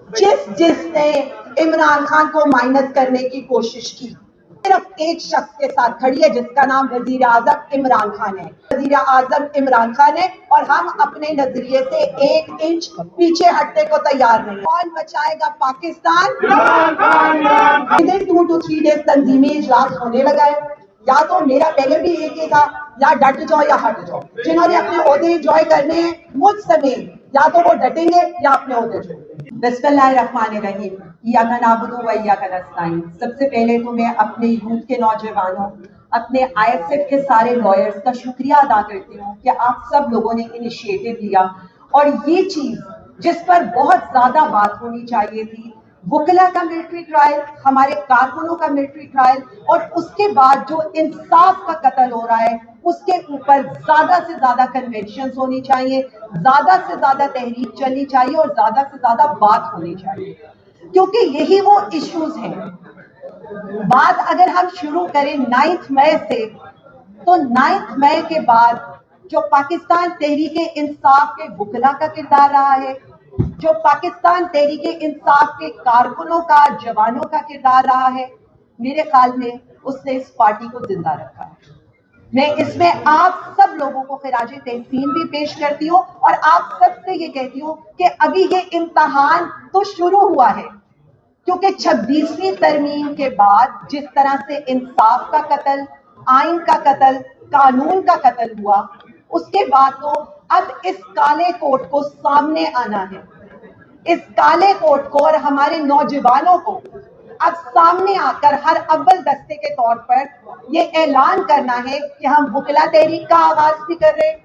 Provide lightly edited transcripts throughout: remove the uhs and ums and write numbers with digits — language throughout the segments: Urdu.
جس نے عمران خان کو مائنس کرنے کی کوشش کی صرف ایک شخص کے ساتھ کھڑی ہے جس کا نام وزیر اعظم عمران خان ہے. وزیر اعظم عمران خان ہے اور ہم اپنے نظریے سے 1 انچ پیچھے ہٹنے کو تیار نہیں. کون بچائے گا پاکستان؟ 2 to 3 days تنظیمی اجلاس ہونے لگا ہے. یا تو میرا پہلے بھی ایک ہی تھا، یا ڈٹ جاؤ یا ہٹ جاؤ. جنہوں نے اپنے عہدے انجوائے کرنے ہیں مجھ سمیت، یا تو وہ ڈٹیں گے یا اپنے عہدے چھوڑیں گے. بسم اللہ الرحمن الرحیم. ایاک نعبد و ایاک نستعین. سب سے پہلے تو میں اپنے یوتھ کے نوجوانوں، اپنے آئی ایس ایف کے سارے لائرز کا شکریہ ادا کرتی ہوں کہ آپ سب لوگوں نے انیشیٹو لیا. اور یہ چیز جس پر بہت زیادہ بات ہونی چاہیے تھی، وکلا کا ملٹری ٹرائل، ہمارے کارکنوں کا ملٹری ٹرائل، اور اس کے بعد جو انصاف کا قتل ہو رہا ہے اس کے اوپر زیادہ سے زیادہ کنونشنز ہونی چاہیے، زیادہ سے زیادہ تحریک چلنی چاہیے اور زیادہ سے زیادہ بات ہونی چاہیے، کیونکہ یہی وہ ایشوز ہیں. بات اگر ہم شروع کریں 9 مئی سے، تو 9 مئی کے بعد جو پاکستان تحریک انصاف کے وکلا کا کردار رہا ہے، جو پاکستان تحریک انصاف کے کارکنوں کا، جوانوں کا کردار رہا ہے، میرے خیال میں اس نے اس پارٹی کو زندہ رکھا ہے. میں اس میں آپ سب لوگوں کو خراج تحسین بھی پیش کرتی ہوں اور آپ سب سے یہ کہتی ہوں کہ ابھی یہ امتحان تو شروع ہوا ہے، کیونکہ 26ویں ترمیم کے بعد جس طرح سے انصاف کا قتل، آئین کا قتل، قانون کا قتل ہوا، اس کے بعد تو اب اس کالے کوٹ کو سامنے آنا ہے. اس کالے کوٹ کو اور ہمارے نوجوانوں کو اب سامنے آ کر ہر اول دستے کے طور پر یہ اعلان کرنا ہے کہ ہم وکلا تحریک کا آغاز بھی کر رہے ہیں،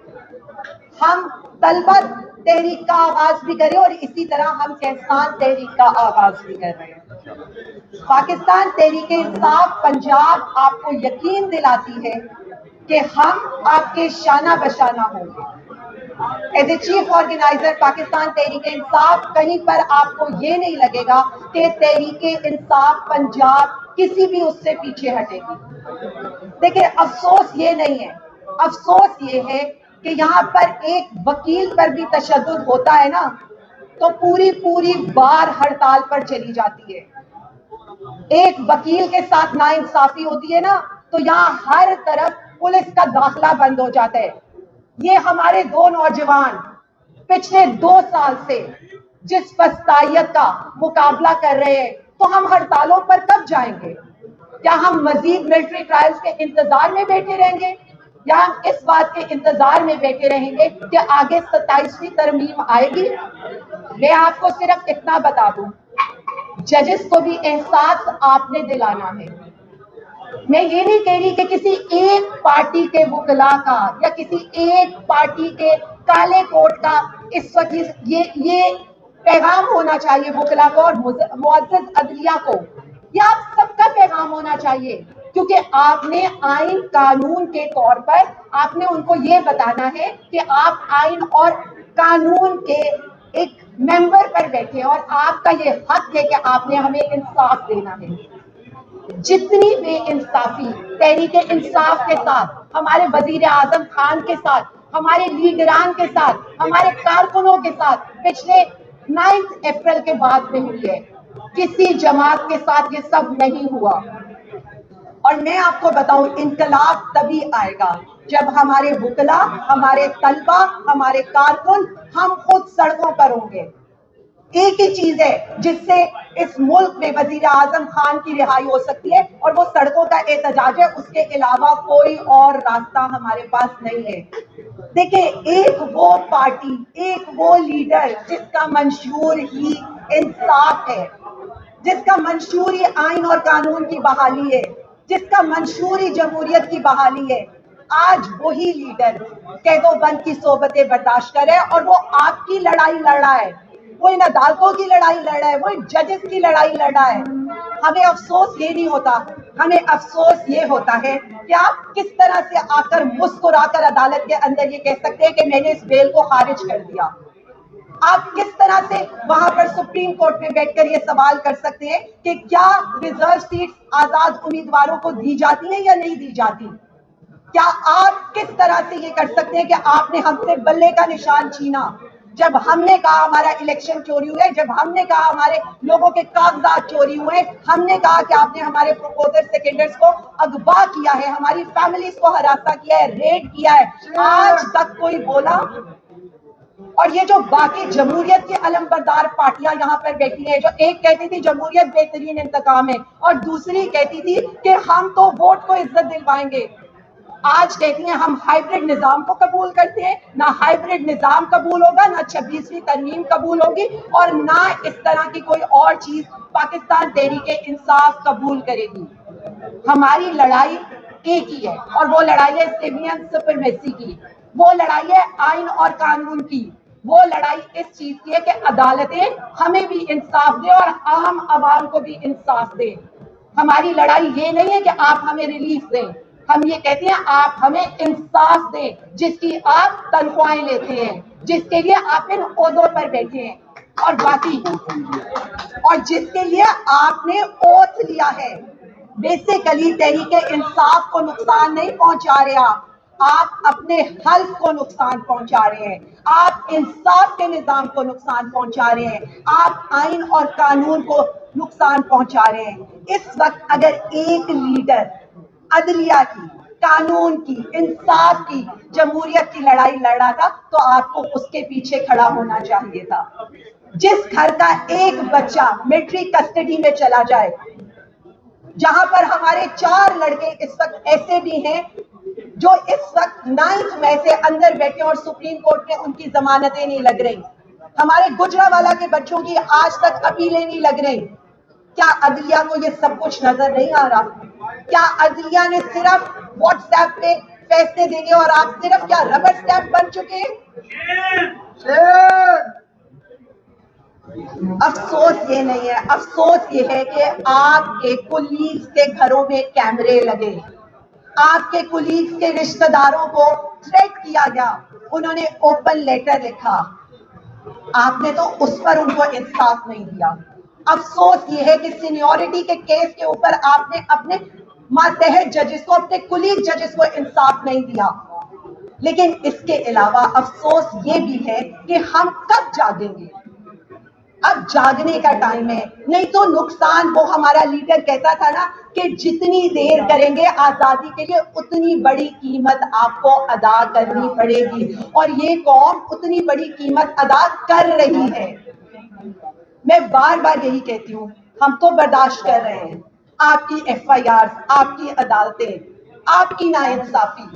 ہم طلبہ تحریک کا آغاز بھی کریں، اور اسی طرح ہم کسان تحریک کا آغاز بھی کر رہے ہیں. پاکستان تحریک انصاف پنجاب آپ کو یقین دلاتی ہے کہ ہم آپ کے شانہ بشانہ ہوں گے. As a chief organiser Pakistan Tehreek Insaf, کہیں پر آپ کو یہ نہیں لگے گا کہ تحریک انصاف پنجاب کسی بھی اس سے پیچھے ہٹے گی. دیکھیں، افسوس یہ نہیں ہے، افسوس یہ ہے کہ یہاں پر ایک وکیل پر بھی تشدد ہوتا ہے نا، تو پوری بار ہڑتال پر چلی جاتی ہے. ایک وکیل کے ساتھ ناانصافی ہوتی ہے نا، تو یہاں ہر طرف پولیس کا داخلہ بند ہو جاتا ہے. یہ ہمارے 2 نوجوان پچھلے 2 سال سے جس فسطائیت کا مقابلہ کر رہے ہیں، تو ہم ہڑتالوں پر کب جائیں گے؟ کیا ہم مزید ملٹری ٹرائلز کے انتظار میں بیٹھے رہیں گے، یا ہم اس بات کے انتظار میں بیٹھے رہیں گے کہ آگے 27ویں ترمیم آئے گی؟ میں آپ کو صرف اتنا بتا دوں، ججز کو بھی احساس آپ نے دلانا ہے. میں یہ نہیں کہہ رہی کہ کسی ایک پارٹی کے وکلا کا یا کسی ایک پارٹی کے کالے کوٹ کا اس وقت یہ پیغام ہونا چاہیے وکلا کو اور معزز عدلیہ کو. یہ آپ سب کا پیغام ہونا چاہیے، کیونکہ آپ نے آئین قانون کے طور پر آپ نے ان کو یہ بتانا ہے کہ آپ آئین اور قانون کے ایک ممبر پر بیٹھے اور آپ کا یہ حق ہے کہ آپ نے ہمیں انصاف دینا ہے. جتنی بے انصافی تحریک انصاف کے ساتھ، ہمارے وزیر اعظم خان کے ساتھ، ہمارے لیڈران کے ساتھ، ہمارے کارکنوں کے ساتھ پچھلے 9 اپریل کے بعد میں ہوئی ہے، کسی جماعت کے ساتھ یہ سب نہیں ہوا. اور میں آپ کو بتاؤں، انقلاب تبھی آئے گا جب ہمارے وکلا، ہمارے طلبہ، ہمارے کارکن ہم خود سڑکوں پر ہوں گے. ایک ہی چیز ہے جس سے اس ملک میں وزیر اعظم خان کی رہائی ہو سکتی ہے، اور وہ سڑکوں کا احتجاج ہے. اس کے علاوہ کوئی اور راستہ ہمارے پاس نہیں ہے. دیکھیں، ایک وہ پارٹی، ایک وہ لیڈر جس کا منشور ہی انصاف ہے، جس کا منشور ہی آئین اور قانون کی بحالی ہے، جس کا منشور ہی جمہوریت کی بحالی ہے، آج وہی لیڈر قید و بند کی صحبتیں برداشت کرے اور وہ آپ کی لڑائی لڑ رہا ہے، وہ ان عدالتوں کی لڑائی لڑ رہا ہے، وہ ججز کی لڑائی لڑ رہا ہے. ہمیں افسوس یہ نہیں ہوتا، ہمیں افسوس یہ ہوتا ہے کہ آپ کس طرح سے آ کر مسکرا کر عدالت کے اندر یہ کہہ سکتے ہیں کہ میں نے اس بیل کو خارج کر دیا. آپ کس طرح سے وہاں پر سپریم کورٹ میں بیٹھ کر یہ سوال کر سکتے ہیں کہ کیا ریزرو سیٹس آزاد امیدواروں کو دی جاتی ہیں یا نہیں دی جاتی؟ کیا آپ کس طرح سے یہ کر سکتے ہیں کہ آپ نے ہم سے بلے کا نشان چھینا؟ جب ہم نے کہا ہمارا الیکشن چوری ہوئے, جب ہم نے کہا ہمارے لوگوں کے کاغذات چوری ہوئے, ہم نے کہا کہ آپ نے ہمارے پروپوزر سیکنڈرز کو اغوا کیا ہے, ہماری فیملیز کو ہراساں کیا ہے, ریڈ کیا ہے, آج تک کوئی بولا؟ اور یہ جو باقی جمہوریت کی علم بردار پارٹیاں یہاں پر بیٹھی ہیں, جو ایک کہتی تھی جمہوریت بہترین انتقام ہے اور دوسری کہتی تھی کہ ہم تو ووٹ کو عزت دلوائیں گے, آج کہتی ہیں ہم ہائیبرڈ نظام کو قبول کرتے ہیں. نہ ہائیبرڈ نظام قبول ہوگا, نہ 26ویں ترمیم قبول ہوگی, اور نہ اس طرح کی کوئی اور چیز پاکستان تحریک انصاف قبول کرے گی. ہماری لڑائی ایک ہی ہے, اور وہ لڑائی ہے سیوین سپرمیسی کی, وہ لڑائی ہے آئین اور قانون کی, وہ لڑائی اس چیز کی ہے کہ عدالتیں ہمیں بھی انصاف دے اور عام عوام کو بھی انصاف دے. ہماری لڑائی یہ نہیں ہے کہ آپ ہمیں ریلیف دیں, ہم یہ کہتے ہیں آپ ہمیں انصاف دیں جس کی آپ تنخواہیں لیتے ہیں, جس کے لیے آپ ان عہدوں پر بیٹھے ہیں, اور باقی اور جس کے لیے آپ نے اوتھ لیا ہے. بیسیکلی تحریک انصاف کو نقصان نہیں پہنچا رہے آپ اپنے حلف کو نقصان پہنچا رہے ہیں, آپ انصاف کے نظام کو نقصان پہنچا رہے ہیں, آپ آئین اور قانون کو نقصان پہنچا رہے ہیں. اس وقت اگر ایک لیڈر عدلیہ کی, قانون کی, انصاف کی, جمہوریت کی لڑائی لڑ رہا تھا تو آپ کو اس کے پیچھے کھڑا ہونا چاہیے تھا. جس گھر کا ایک بچہ ملٹری کسٹڈی میں چلا جائے, جہاں پر ہمارے 4 لڑکے اس وقت ایسے بھی ہیں جو اس وقت 9 مئی سے اندر بیٹھے اور سپریم کورٹ میں ان کی ضمانتیں نہیں لگ رہی, ہمارے گجرانوالہ کے بچوں کی آج تک اپیلیں نہیں لگ رہی. کیا عدلیہ کو یہ سب کچھ نظر نہیں آ رہا؟ کیا عدلیہ نے صرف واٹس ایپ پہ فیصلے دینے اور آپ صرف کیا ربر اسٹیمپ بن چکے ہیں؟ افسوس یہ نہیں ہے, افسوس یہ ہے کہ آپ کے کولیگز کے گھروں میں کیمرے لگے, آپ کے کولیگز کے رشتہ داروں کو تھریٹ کیا گیا, انہوں نے اوپن لیٹر لکھا, آپ نے تو اس پر ان کو انصاف نہیں دیا. افسوس یہ ہے کہ سینیورٹی کے کیس کے اوپر آپ نے اپنے ماتحت ججز کو, اپنے کولیگ ججز کو انصاف نہیں دیا. لیکن اس کے علاوہ افسوس یہ بھی ہے کہ ہم کب جاگیں گے؟ اب جاگنے کا ٹائم ہے, نہیں تو نقصان, وہ ہمارا لیڈر کہتا تھا نا کہ جتنی دیر کریں گے آزادی کے لیے اتنی بڑی قیمت آپ کو ادا کرنی پڑے گی, اور یہ قوم اتنی بڑی قیمت ادا کر رہی ہے. میں بار بار یہی کہتی ہوں, ہم تو برداشت کر رہے ہیں آپ کی FIR, آپ کی عدالتیں, آپ کی ناانصافی.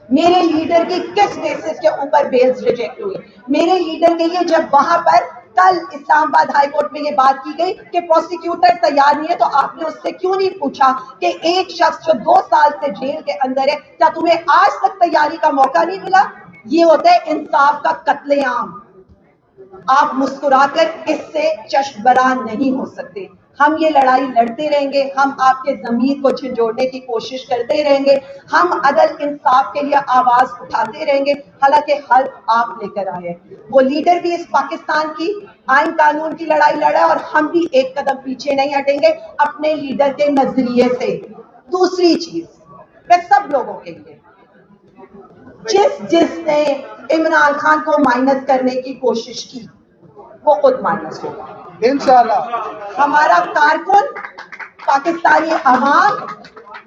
میرے لیڈر کی کس بیسس کے اوپر بیلز ریجیکٹ ہوئی؟ میرے لیڈر کے لیے جب وہاں پر کل اسلام آباد ہائی کورٹ میں یہ بات کی گئی کہ پروسیکیوٹر تیار نہیں ہے, تو آپ نے اس سے کیوں نہیں پوچھا کہ ایک شخص جو 2 سال سے جیل کے اندر ہے, کیا تمہیں آج تک تیاری کا موقع نہیں ملا؟ یہ ہوتا ہے انصاف کا قتل عام. آپ مسکرا کر اس سے چشم بران نہیں ہو سکتے. ہم یہ لڑائی لڑتے رہیں گے, ہم آپ کے ضمیر کو جھنجھوڑنے کی کوشش کرتے رہیں گے, ہم عدل انصاف کے لیے آواز اٹھاتے رہیں گے, حالانکہ حل آپ لے کر آئے. وہ لیڈر بھی اس پاکستان کی آئین قانون کی لڑائی لڑا اور ہم بھی ایک قدم پیچھے نہیں ہٹیں گے اپنے لیڈر کے نظریے سے. دوسری چیز میں سب لوگوں کے لیے, جس نے عمران خان کو مائنس کرنے کی کوشش کی وہ خود مائنس ہوگا انشاءاللہ. ہمارا کارکن پاکستانی عوام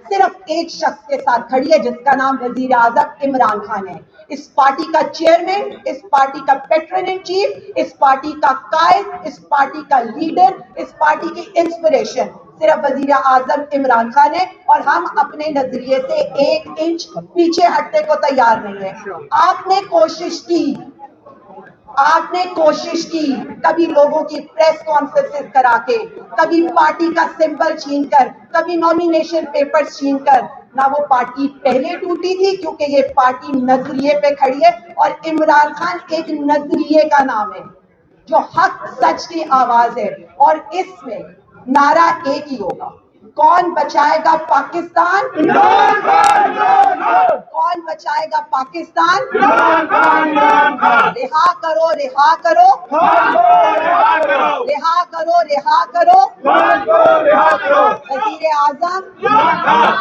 صرف ایک شخص کے ساتھ کھڑی ہے جس کا نام وزیر اعظم عمران خان ہے. اس پارٹی کا چیئرمین, اس پارٹی کا پیٹرن ان چیف, اس پارٹی کا قائد, اس پارٹی کا لیڈر, اس پارٹی کی انسپریشن صرف وزیر اعظم عمران خان ہے, اور ہم اپنے نظریے سے 1 انچ پیچھے ہٹنے کو تیار نہیں ہیں. آپ نے کوشش کی کبھی لوگوں کی پریس کانفرنسز کرا کے, کبھی پارٹی کا سمبل چھین کر, کبھی نامینیشن پیپرز چھین کر. نہ وہ پارٹی پہلے ٹوٹی تھی کیونکہ یہ پارٹی نظریے پہ کھڑی ہے, اور عمران خان ایک نظریے کا نام ہے جو حق سچ کی آواز ہے, اور اس میں نعرہ ایک ہی ہوگا, کون بچائے گا پاکستان؟ کون بچائے گا پاکستان؟ رہا کرو رہا کرو رہا کرو رہا کرو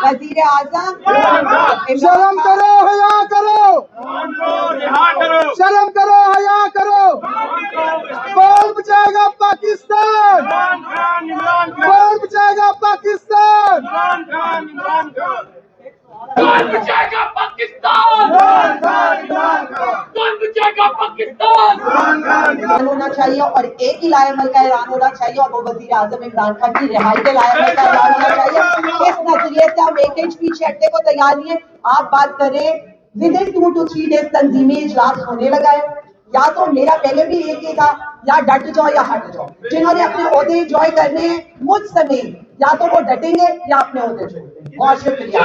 وزیر اعظم شرم کرو حیا کرو شرم کرو حیا کرو کون بچائے گا پاکستان کون بچائے گا پاکستان کون بچائے گا پاکستان کون بچائے گا پاکستان اعلان ہونا چاہیے اور ایک ہی لائے عمل کا اعلان ہونا چاہیے اور وہ وزیر اعظم عمران خان کی رہائی کے لائے عمل کا اعلان ہونا چاہیے. اس نظریے سے ہم ایک انچ پیچھے ہٹنے کو تیار نہیں ہے. آپ بات کریں ود ان 2 to 3 days تنظیمی اجلاس ہونے لگا ہے. یا تو میرا پہلے بھی ایک ہی تھا یا ڈٹ جاؤ یا ہٹ جاؤ. جنہوں نے اپنے عہدے انجوائے کرنے ہیں مجھ سمیت یا تو وہ ڈٹیں گے یا اپنے عہدے چھوڑیں گے. بہت شکریہ.